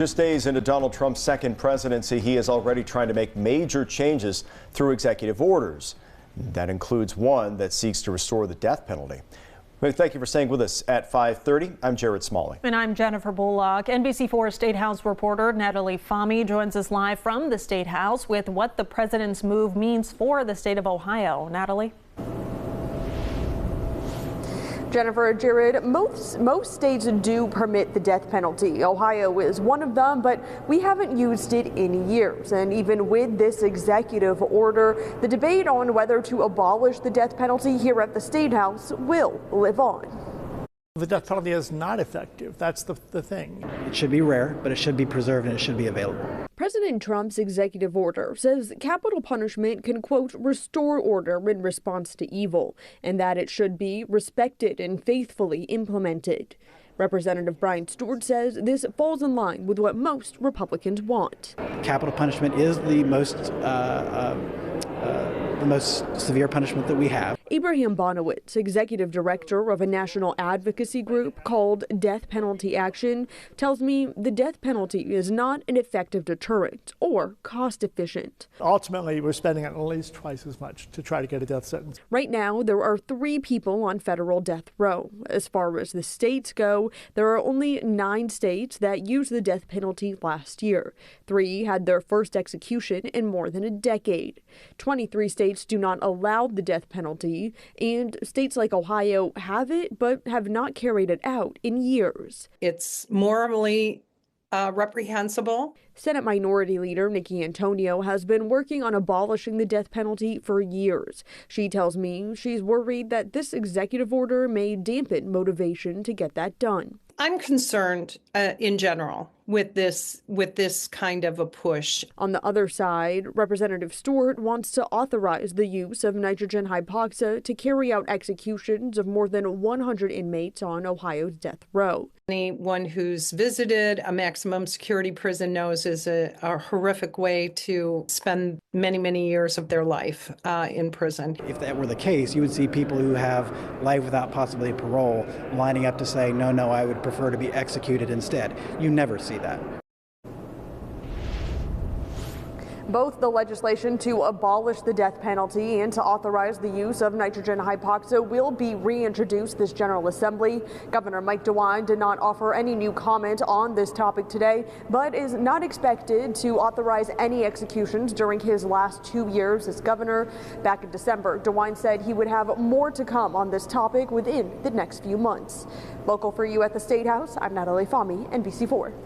Just days into Donald Trump's second presidency, he is already trying to make major changes through executive orders. That includes one that seeks to restore the death penalty. Thank you for staying with us at 5:30. I'm Jared Smalley. And I'm Jennifer Bullock. NBC4 State House reporter Natalie Fahmy joins us live from the State House with what the president's move means for the state of Ohio. Natalie? Jennifer, Jared, most states do permit the death penalty. Ohio is one of them, but we haven't used it in years. And even with this executive order, the debate on whether to abolish the death penalty here at the State House will live on. The death penalty is not effective. That's the thing. It should be rare, but it should be preserved and it should be available. President Trump's executive order says capital punishment can, quote, restore order in response to evil, and that it should be respected and faithfully implemented. Representative Brian Stewart says this falls in line with what most Republicans want. Capital punishment is the most severe punishment that we have. Abraham Bonowitz, executive director of a national advocacy group called Death Penalty Action, tells me the death penalty is not an effective deterrent or cost efficient. Ultimately, we're spending at least twice as much to try to get a death sentence. Right now, there are 3 people on federal death row. As far as the states go, there are only 9 states that used the death penalty last year. 3 had their first execution in more than a decade. 23 states do not allow the death penalty, and states like Ohio have it, but have not carried it out in years. It's morally reprehensible. Senate Minority Leader Nikki Antonio has been working on abolishing the death penalty for years. She tells me she's worried that this executive order may dampen motivation to get that done. I'm concerned in general with this kind of a push. On the other side, Representative Stewart wants to authorize the use of nitrogen hypoxia to carry out executions of more than 100 inmates on Ohio's death row. Anyone who's visited a maximum security prison knows is a horrific way to spend many, many years of their life in prison. If that were the case, you would see people who have life without possibility of parole lining up to say, no, I would prefer to be executed instead. You never see that. Both the legislation to abolish the death penalty and to authorize the use of nitrogen hypoxia will be reintroduced this General Assembly. Governor Mike DeWine did not offer any new comment on this topic today, but is not expected to authorize any executions during his last 2 years as governor. Back in December, DeWine said he would have more to come on this topic within the next few months. Local for you at the State House, I'm Natalie Fahmy, NBC4.